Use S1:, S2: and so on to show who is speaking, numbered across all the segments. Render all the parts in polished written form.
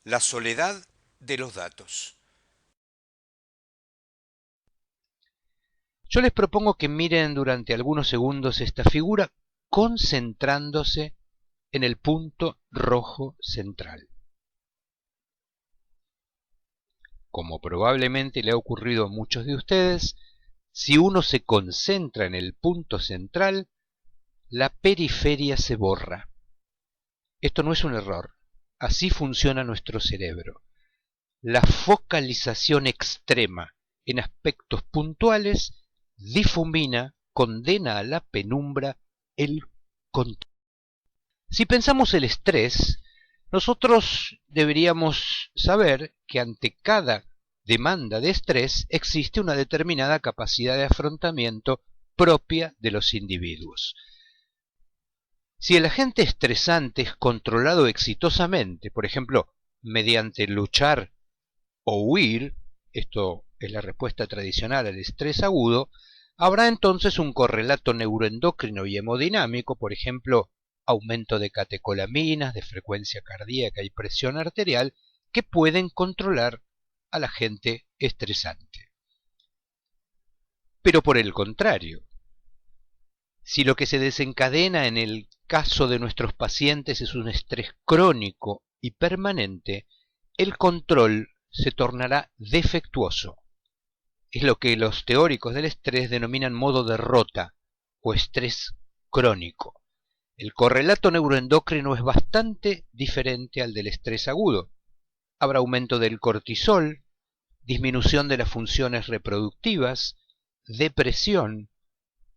S1: La soledad de los datos.
S2: Yo les propongo que miren durante algunos segundos esta figura concentrándose en el punto rojo central. Como probablemente le ha ocurrido a muchos de ustedes, si uno se concentra en el punto central, la periferia se borra. Esto no es un error, así funciona nuestro cerebro. La focalización extrema en aspectos puntuales difumina, condena a la penumbra el control. Si pensamos el estrés, nosotros deberíamos saber que ante cada demanda de estrés existe una determinada capacidad de afrontamiento propia de los individuos. Si el agente estresante es controlado exitosamente, por ejemplo, mediante luchar o huir, esto es la respuesta tradicional al estrés agudo, habrá entonces un correlato neuroendocrino y hemodinámico, por ejemplo, aumento de catecolaminas, de frecuencia cardíaca y presión arterial, que pueden controlar al agente estresante. Pero por el contrario, si lo que se desencadena en el caso de nuestros pacientes es un estrés crónico y permanente, el control se tornará defectuoso. Es lo que los teóricos del estrés denominan modo de rota o estrés crónico. El correlato neuroendocrino es bastante diferente al del estrés agudo. Habrá aumento del cortisol, disminución de las funciones reproductivas, depresión,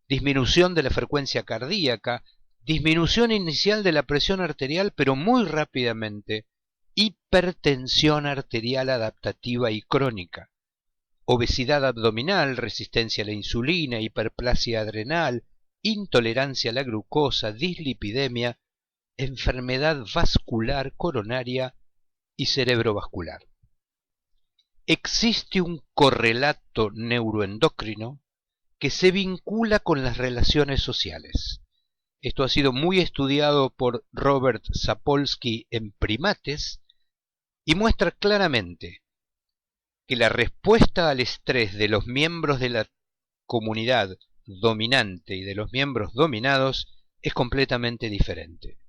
S2: disminución de la frecuencia cardíaca, disminución inicial de la presión arterial, pero muy rápidamente, hipertensión arterial adaptativa y crónica, obesidad abdominal, resistencia a la insulina, hiperplasia adrenal, intolerancia a la glucosa, dislipidemia, enfermedad vascular coronaria y cerebrovascular. Existe un correlato neuroendocrino que se vincula con las relaciones sociales. Esto ha sido muy estudiado por Robert Sapolsky en primates y muestra claramente que la respuesta al estrés de los miembros de la comunidad dominante y de los miembros dominados es completamente diferente.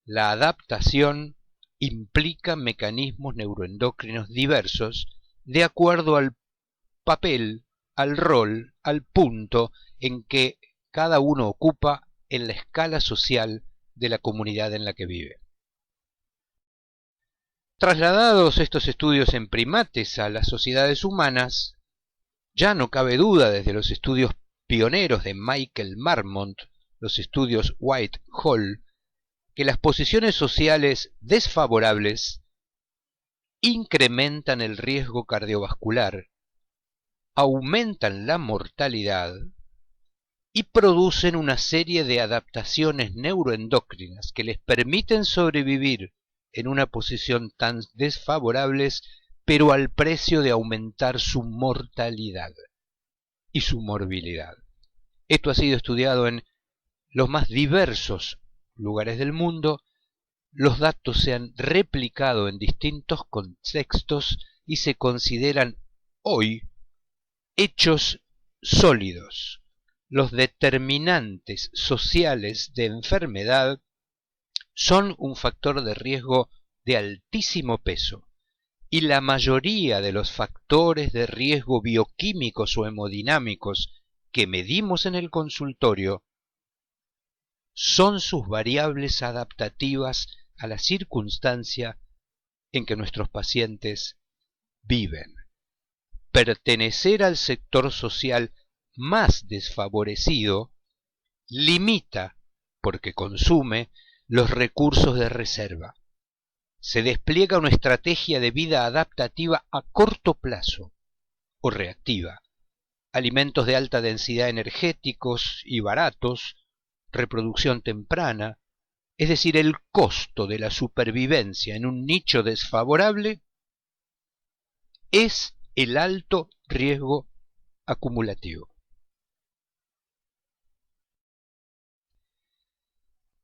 S2: La adaptación implica mecanismos neuroendocrinos diversos de acuerdo al papel, al rol, al punto en que cada uno ocupa en la escala social de la comunidad en la que vive. Trasladados estos estudios en primates a las sociedades humanas, ya no cabe duda desde los estudios pioneros de Michael Marmont, los estudios White-Hall, que las posiciones sociales desfavorables incrementan el riesgo cardiovascular, aumentan la mortalidad y producen una serie de adaptaciones neuroendocrinas que les permiten sobrevivir en una posición tan desfavorables, pero al precio de aumentar su mortalidad y su morbilidad. Esto ha sido estudiado en los más diversos lugares del mundo, los datos se han replicado en distintos contextos y se consideran hoy hechos sólidos. Los determinantes sociales de enfermedad son un factor de riesgo de altísimo peso y la mayoría de los factores de riesgo bioquímicos o hemodinámicos que medimos en el consultorio son sus variables adaptativas a la circunstancia en que nuestros pacientes viven. Pertenecer al sector social más desfavorecido limita, porque consume, los recursos de reserva. Se despliega una estrategia de vida adaptativa a corto plazo o reactiva. Alimentos de alta densidad energéticos y baratos, reproducción temprana, es decir, el costo de la supervivencia en un nicho desfavorable es el alto riesgo acumulativo.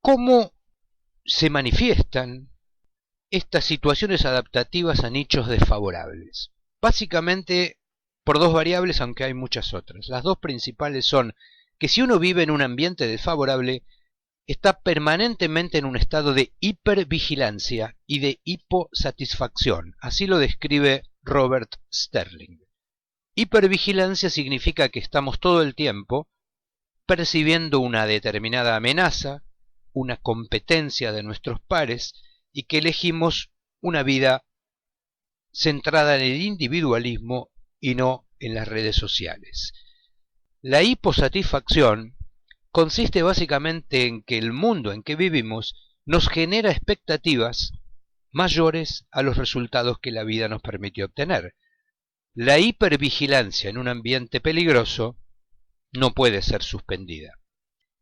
S2: ¿Cómo se manifiestan estas situaciones adaptativas a nichos desfavorables. Básicamente por dos variables, aunque hay muchas otras. Las dos principales son que si uno vive en un ambiente desfavorable, está permanentemente en un estado de hipervigilancia y de hiposatisfacción. Así lo describe Robert Sterling. Hipervigilancia significa que estamos todo el tiempo percibiendo una determinada amenaza, una competencia de nuestros pares, y que elegimos una vida centrada en el individualismo y no en las redes sociales. La hiposatisfacción consiste básicamente en que el mundo en que vivimos nos genera expectativas mayores a los resultados que la vida nos permite obtener. La hipervigilancia en un ambiente peligroso no puede ser suspendida.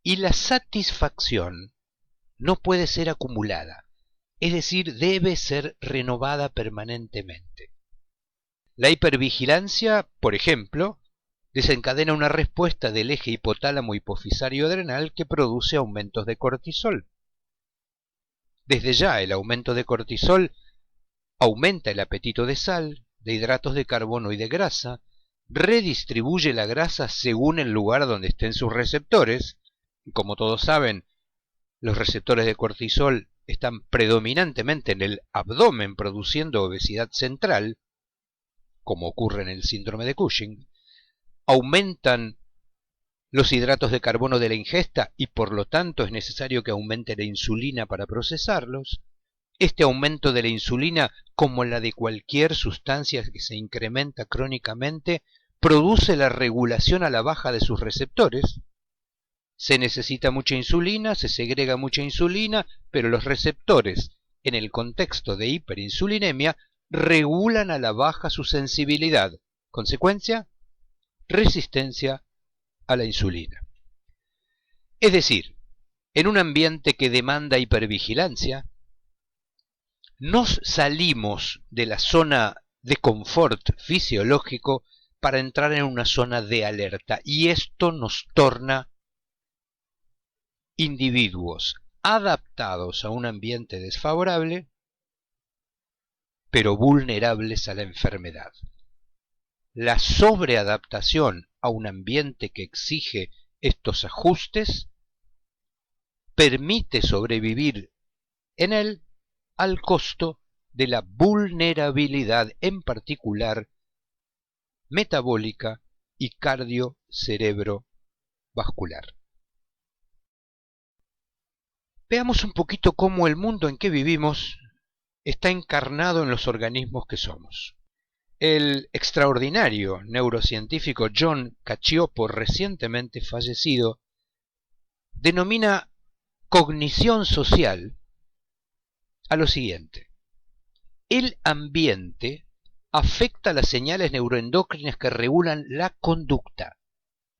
S2: Y la satisfacción no puede ser acumulada, es decir, debe ser renovada permanentemente. La hipervigilancia, por ejemplo, desencadena una respuesta del eje hipotálamo hipofisario adrenal que produce aumentos de cortisol. Desde ya el aumento de cortisol aumenta el apetito de sal, de hidratos de carbono y de grasa, redistribuye la grasa según el lugar donde estén sus receptores. Como todos saben, los receptores de cortisol están predominantemente en el abdomen produciendo obesidad central, como ocurre en el síndrome de Cushing. Aumentan los hidratos de carbono de la ingesta y por lo tanto es necesario que aumente la insulina para procesarlos. Este aumento de la insulina, como la de cualquier sustancia que se incrementa crónicamente, produce la regulación a la baja de sus receptores. Se necesita mucha insulina, se segrega mucha insulina, pero los receptores, en el contexto de hiperinsulinemia, regulan a la baja su sensibilidad. Consecuencia, resistencia a la insulina. Es decir, en un ambiente que demanda hipervigilancia, nos salimos de la zona de confort fisiológico para entrar en una zona de alerta, y esto nos torna individuos adaptados a un ambiente desfavorable, pero vulnerables a la enfermedad. La sobreadaptación a un ambiente que exige estos ajustes permite sobrevivir en él al costo de la vulnerabilidad, en particular metabólica y cardio-cerebrovascular. Veamos un poquito cómo el mundo en que vivimos está encarnado en los organismos que somos. El extraordinario neurocientífico John Cacioppo, recientemente fallecido, denomina cognición social a lo siguiente: el ambiente afecta las señales neuroendocrinas que regulan la conducta,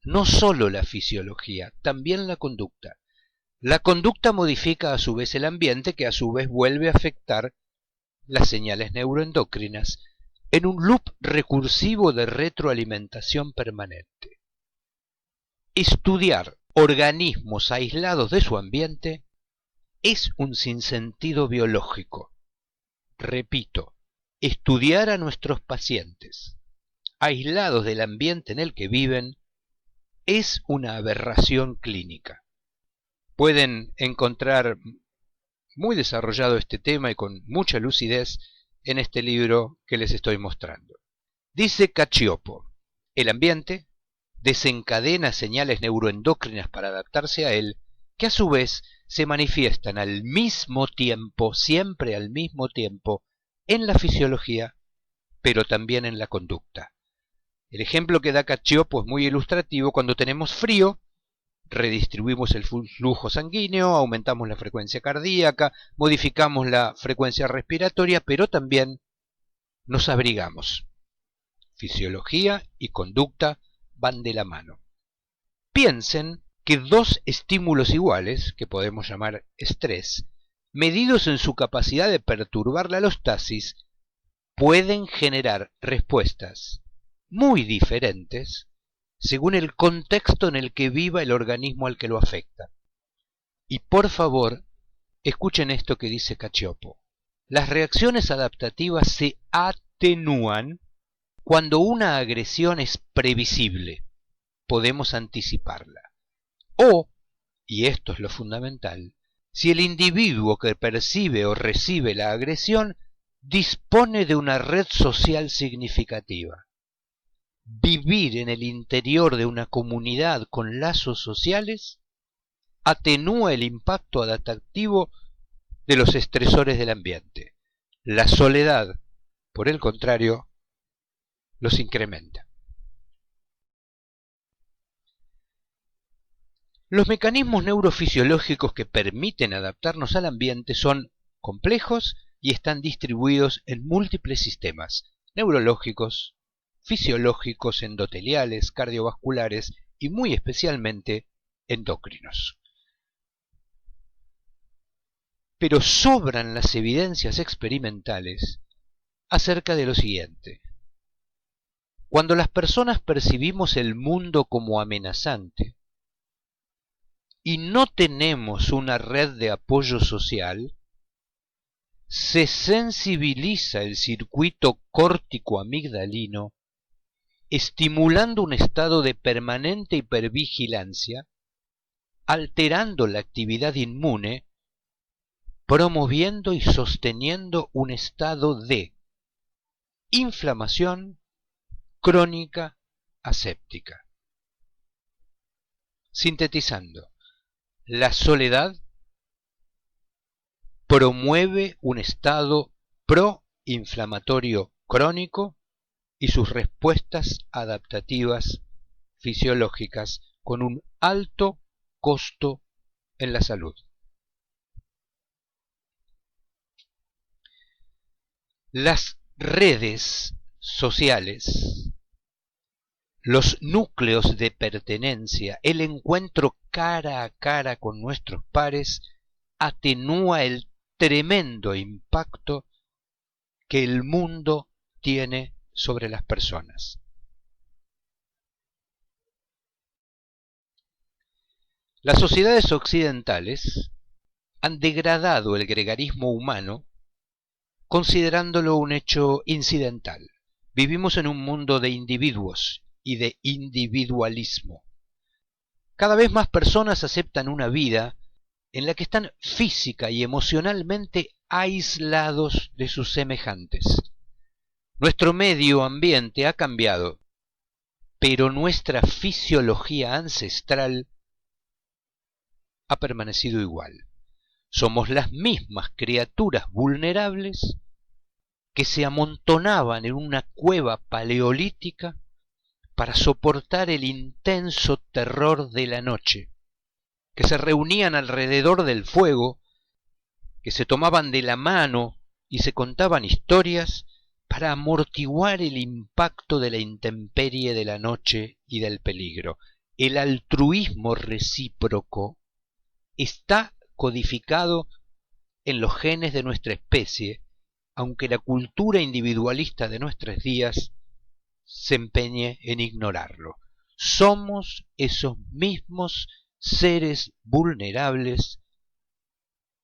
S2: no solo la fisiología, también la conducta. La conducta modifica a su vez el ambiente, que a su vez vuelve a afectar las señales neuroendocrinas en un loop recursivo de retroalimentación permanente. Estudiar organismos aislados de su ambiente es un sinsentido biológico. Repito, estudiar a nuestros pacientes aislados del ambiente en el que viven es una aberración clínica. Pueden encontrar muy desarrollado este tema y con mucha lucidez en este libro que les estoy mostrando. Dice Cacioppo, el ambiente desencadena señales neuroendocrinas para adaptarse a él, que a su vez se manifiestan al mismo tiempo, siempre al mismo tiempo, en la fisiología, pero también en la conducta. El ejemplo que da Cacioppo es muy ilustrativo. Cuando tenemos frío, redistribuimos el flujo sanguíneo, aumentamos la frecuencia cardíaca, modificamos la frecuencia respiratoria, pero también nos abrigamos. Fisiología y conducta van de la mano. Piensen que dos estímulos iguales, que podemos llamar estrés, medidos en su capacidad de perturbar la alostasis, pueden generar respuestas muy diferentes según el contexto en el que viva el organismo al que lo afecta. Y por favor, escuchen esto que dice Cacioppo. las reacciones adaptativas se atenúan cuando una agresión es previsible, podemos anticiparla. O, y esto es lo fundamental, si el individuo que percibe o recibe la agresión dispone de una red social significativa. Vivir en el interior de una comunidad con lazos sociales atenúa el impacto adaptativo de los estresores del ambiente. La soledad, por el contrario, los incrementa. Los mecanismos neurofisiológicos que permiten adaptarnos al ambiente son complejos y están distribuidos en múltiples sistemas neurológicos, fisiológicos, endoteliales, cardiovasculares y muy especialmente endocrinos. Pero sobran las evidencias experimentales acerca de lo siguiente. Cuando las personas percibimos el mundo como amenazante y no tenemos una red de apoyo social, se sensibiliza el circuito córtico-amigdalino, estimulando un estado de permanente hipervigilancia, alterando la actividad inmune, promoviendo y sosteniendo un estado de inflamación crónica aséptica. Sintetizando, la soledad promueve un estado proinflamatorio crónico y sus respuestas adaptativas fisiológicas con un alto costo en la salud. Las redes sociales, los núcleos de pertenencia, el encuentro cara a cara con nuestros pares atenúa el tremendo impacto que el mundo tiene sobre las personas. Las sociedades occidentales han degradado el gregarismo humano considerándolo un hecho incidental. Vivimos en un mundo de individuos y de individualismo. Cada vez más personas aceptan una vida en la que están física y emocionalmente aislados de sus semejantes. Nuestro medio ambiente ha cambiado, pero nuestra fisiología ancestral ha permanecido igual. Somos las mismas criaturas vulnerables que se amontonaban en una cueva paleolítica para soportar el intenso terror de la noche, que se reunían alrededor del fuego, que se tomaban de la mano y se contaban historias para amortiguar el impacto de la intemperie de la noche y del peligro. El altruismo recíproco está codificado en los genes de nuestra especie, aunque la cultura individualista de nuestros días se empeñe en ignorarlo. Somos esos mismos seres vulnerables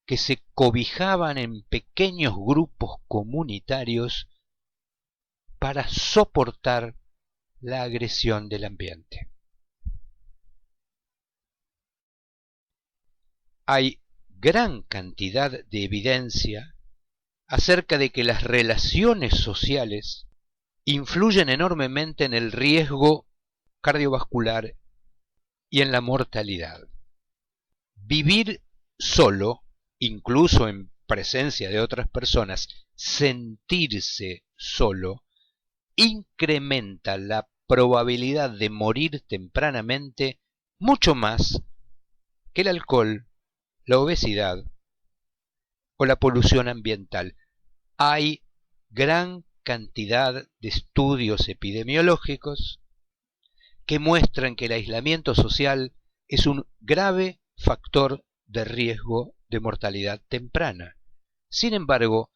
S2: que se cobijaban en pequeños grupos comunitarios para soportar la agresión del ambiente. Hay gran cantidad de evidencia acerca de que las relaciones sociales influyen enormemente en el riesgo cardiovascular y en la mortalidad. Vivir solo, incluso en presencia de otras personas, sentirse solo, incrementa la probabilidad de morir tempranamente mucho más que el alcohol, la obesidad o la polución ambiental. Hay gran cantidad de estudios epidemiológicos que muestran que el aislamiento social es un grave factor de riesgo de mortalidad temprana. Sin embargo,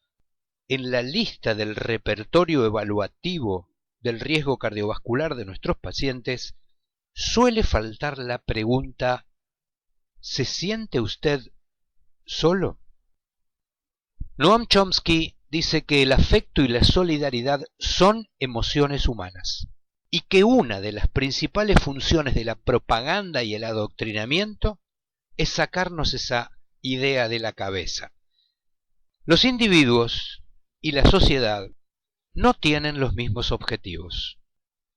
S2: en la lista del repertorio evaluativo del riesgo cardiovascular de nuestros pacientes suele faltar la pregunta: ¿se siente usted solo? Noam Chomsky dice que el afecto y la solidaridad son emociones humanas y que una de las principales funciones de la propaganda y el adoctrinamiento es sacarnos esa idea de la cabeza. Los individuos y la sociedad no tienen los mismos objetivos.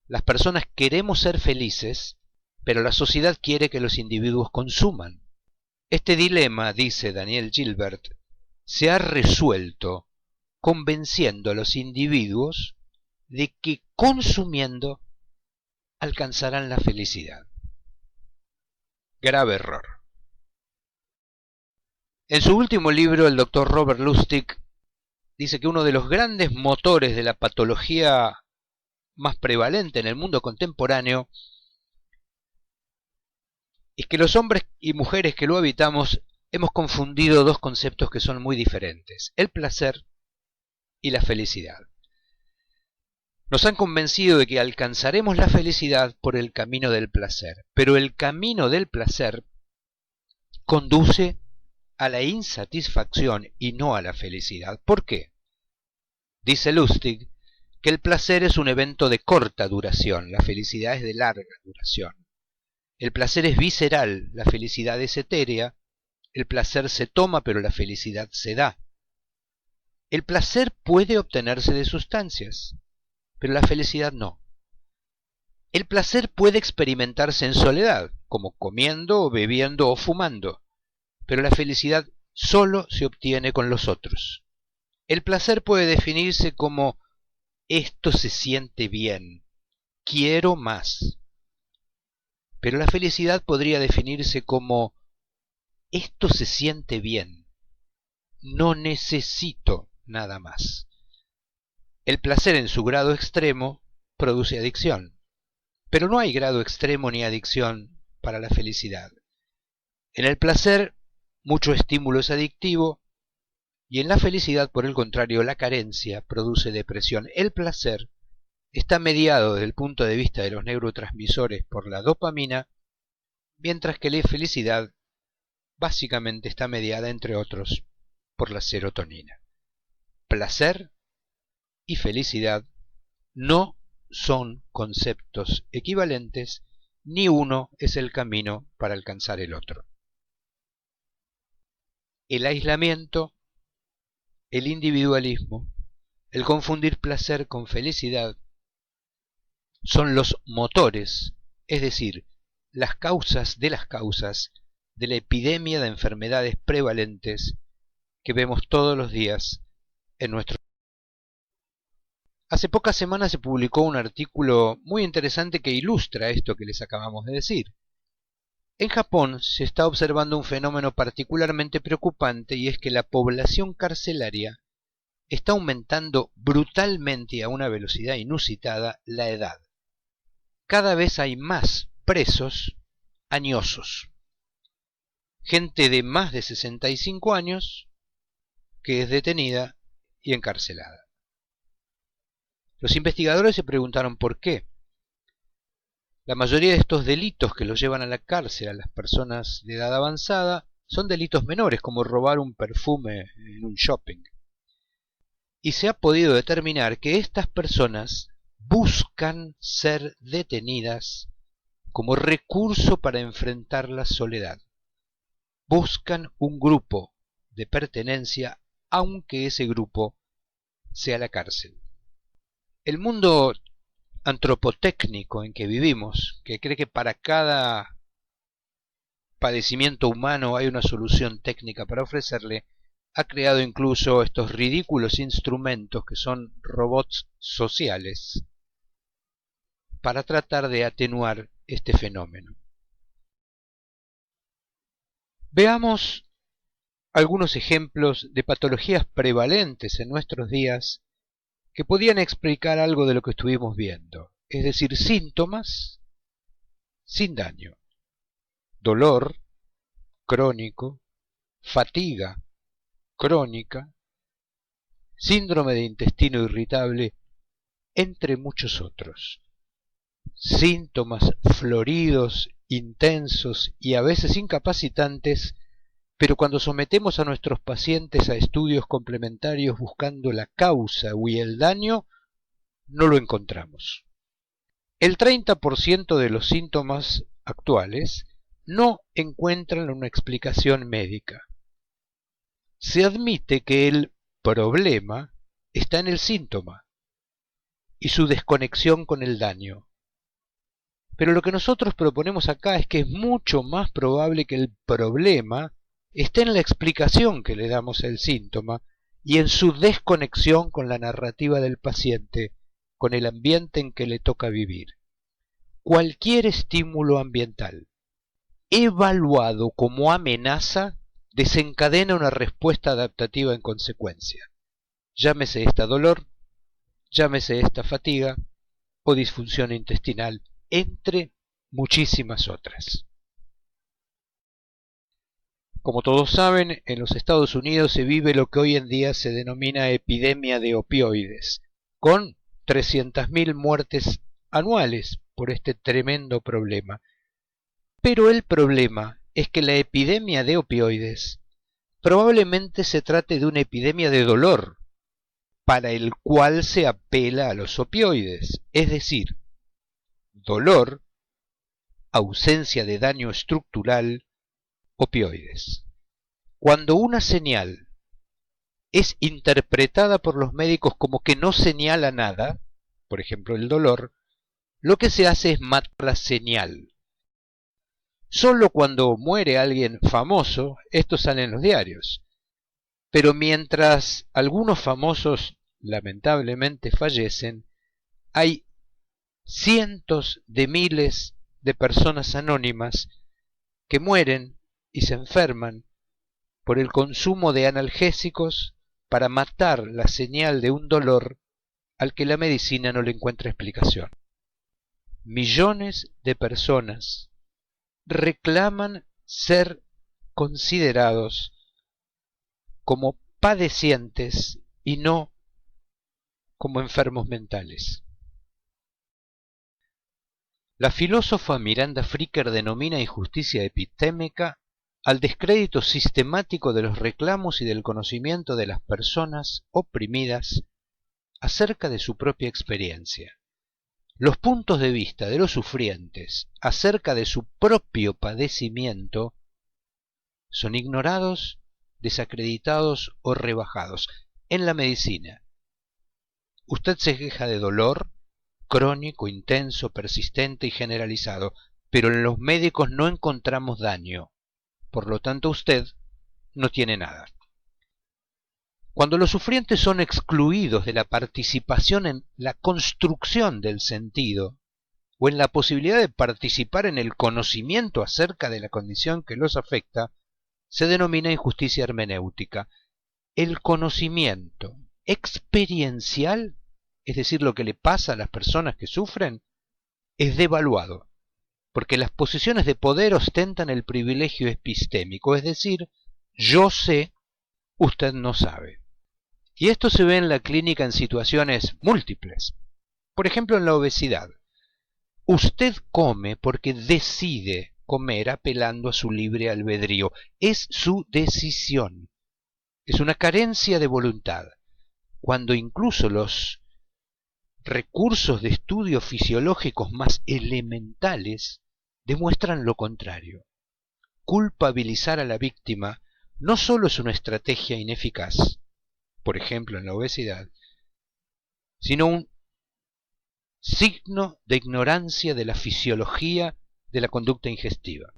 S2: Las personas queremos ser felices, pero la sociedad quiere que los individuos consuman. Este dilema, dice Daniel Gilbert, se ha resuelto convenciendo a los individuos de que consumiendo alcanzarán la felicidad. Grave error. En su último libro, el doctor Robert Lustig dice que uno de los grandes motores de la patología más prevalente en el mundo contemporáneo es que los hombres y mujeres que lo habitamos hemos confundido dos conceptos que son muy diferentes: el placer y la felicidad. Nos han convencido de que alcanzaremos la felicidad por el camino del placer, pero el camino del placer conduce a la insatisfacción y no a la felicidad. ¿Por qué? Dice Lustig que el placer es un evento de corta duración, la felicidad es de larga duración. El placer es visceral, la felicidad es etérea. El placer se toma, pero la felicidad se da. El placer puede obtenerse de sustancias, pero la felicidad no. El placer puede experimentarse en soledad, como comiendo, bebiendo o fumando, pero la felicidad solo se obtiene con los otros. El placer puede definirse como esto se siente bien, quiero más. Pero la felicidad podría definirse como esto se siente bien, no necesito nada más. El placer en su grado extremo produce adicción, pero no hay grado extremo ni adicción para la felicidad. En el placer, mucho estímulo es adictivo, y en la felicidad, por el contrario, la carencia produce depresión. El placer está mediado desde el punto de vista de los neurotransmisores por la dopamina, mientras que la felicidad básicamente está mediada, entre otros, por la serotonina. Placer y felicidad no son conceptos equivalentes, ni uno es el camino para alcanzar el otro. El aislamiento, el individualismo, el confundir placer con felicidad son los motores, es decir, las causas de la epidemia de enfermedades prevalentes que vemos todos los días en nuestro. Hace pocas semanas se publicó un artículo muy interesante que ilustra esto que les acabamos de decir. En Japón se está observando un fenómeno particularmente preocupante, y es que la población carcelaria está aumentando brutalmente a una velocidad inusitada la edad. Cada vez hay más presos añosos. Gente de más de 65 años que es detenida y encarcelada. Los investigadores se preguntaron por qué. La mayoría de estos delitos que los llevan a la cárcel a las personas de edad avanzada son delitos menores, como robar un perfume en un shopping. Y se ha podido determinar que estas personas buscan ser detenidas como recurso para enfrentar la soledad. Buscan un grupo de pertenencia, aunque ese grupo sea la cárcel. El mundo antropotécnico en que vivimos, que cree que para cada padecimiento humano hay una solución técnica para ofrecerle, ha creado incluso estos ridículos instrumentos que son robots sociales para tratar de atenuar este fenómeno. Veamos algunos ejemplos de patologías prevalentes en nuestros días que podían explicar algo de lo que estuvimos viendo, es decir, síntomas sin daño: dolor crónico, fatiga crónica, síndrome de intestino irritable, entre muchos otros. Síntomas floridos, intensos y a veces incapacitantes pero cuando sometemos a nuestros pacientes a estudios complementarios buscando la causa y el daño, no lo encontramos. El 30% de los síntomas actuales no encuentran una explicación médica. Se admite que el problema está en el síntoma y su desconexión con el daño. Pero lo que nosotros proponemos acá es que es mucho más probable que el problema esté en la explicación que le damos al síntoma y en su desconexión con la narrativa del paciente, con el ambiente en que le toca vivir. Cualquier estímulo ambiental evaluado como amenaza desencadena una respuesta adaptativa en consecuencia. Llámese esta dolor, llámese esta fatiga o disfunción intestinal, entre muchísimas otras. Como todos saben, en los Estados Unidos se vive lo que hoy en día se denomina epidemia de opioides, con 300.000 muertes anuales por este tremendo problema. Pero el problema es que la epidemia de opioides probablemente se trate de una epidemia de dolor, para el cual se apela a los opioides, es decir, dolor, ausencia de daño estructural, opioides. Cuando una señal es interpretada por los médicos como que no señala nada, por ejemplo el dolor, lo que se hace es matar la señal. Solo cuando muere alguien famoso, esto sale en los diarios. Pero mientras algunos famosos lamentablemente fallecen, hay cientos de miles de personas anónimas que mueren y se enferman por el consumo de analgésicos para matar la señal de un dolor al que la medicina no le encuentra explicación. Millones de personas reclaman ser considerados como padecientes y no como enfermos mentales. La filósofa Miranda Fricker denomina injusticia epistémica al descrédito sistemático de los reclamos y del conocimiento de las personas oprimidas acerca de su propia experiencia. Los puntos de vista de los sufrientes acerca de su propio padecimiento son ignorados, desacreditados o rebajados. En la medicina, usted se queja de dolor crónico, intenso, persistente y generalizado, pero en los médicos no encontramos daño. Por lo tanto, usted no tiene nada. Cuando los sufrientes son excluidos de la participación en la construcción del sentido o en la posibilidad de participar en el conocimiento acerca de la condición que los afecta, se denomina injusticia hermenéutica. El conocimiento experiencial, es decir, lo que le pasa a las personas que sufren, es devaluado, porque las posiciones de poder ostentan el privilegio epistémico, es decir, yo sé, usted no sabe. Y esto se ve en la clínica en situaciones múltiples. Por ejemplo, en la obesidad. Usted come porque decide comer apelando a su libre albedrío. Es su decisión. Es una carencia de voluntad. Cuando incluso los recursos de estudio fisiológicos más elementales demuestran lo contrario. Culpabilizar a la víctima no solo es una estrategia ineficaz, por ejemplo en la obesidad, sino un signo de ignorancia de la fisiología de la conducta ingestiva.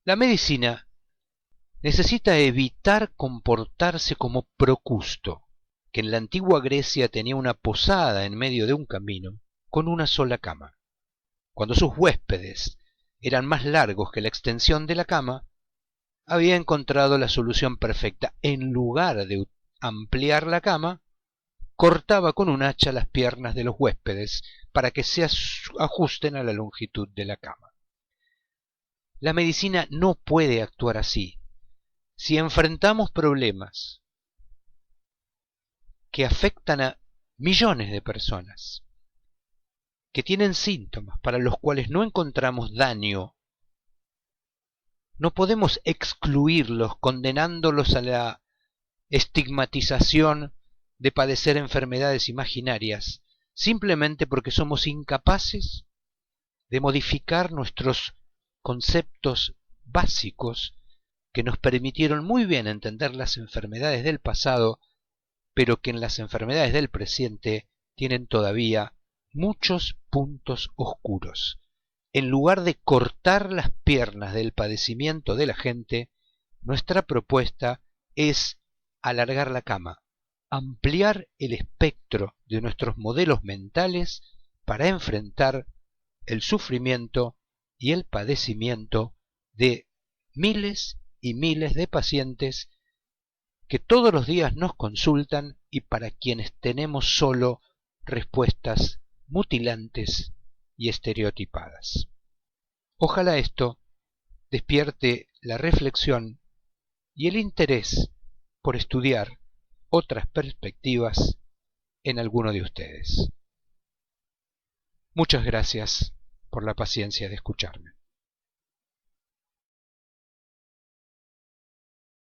S2: La medicina necesita evitar comportarse como Procusto, que en la antigua Grecia tenía una posada en medio de un camino con una sola cama. Cuando sus huéspedes eran más largos que la extensión de la cama, había encontrado la solución perfecta. En lugar de ampliar la cama, cortaba con un hacha las piernas de los huéspedes para que se ajusten a la longitud de la cama. La medicina no puede actuar así. Si enfrentamos problemas que afectan a millones de personas, que tienen síntomas para los cuales no encontramos daño No podemos excluirlos condenándolos a la estigmatización de padecer enfermedades imaginarias, simplemente porque somos incapaces de modificar nuestros conceptos básicos que nos permitieron muy bien entender las enfermedades del pasado, pero que en las enfermedades del presente tienen todavía muchos puntos oscuros. En lugar de cortar las piernas del padecimiento de la gente, nuestra propuesta es alargar la cama, ampliar el espectro de nuestros modelos mentales para enfrentar el sufrimiento y el padecimiento de miles y miles de pacientes que todos los días nos consultan y para quienes tenemos solo respuestas mutilantes y estereotipadas. Ojalá esto despierte la reflexión y el interés por estudiar otras perspectivas en alguno de ustedes. Muchas gracias por la paciencia de escucharme.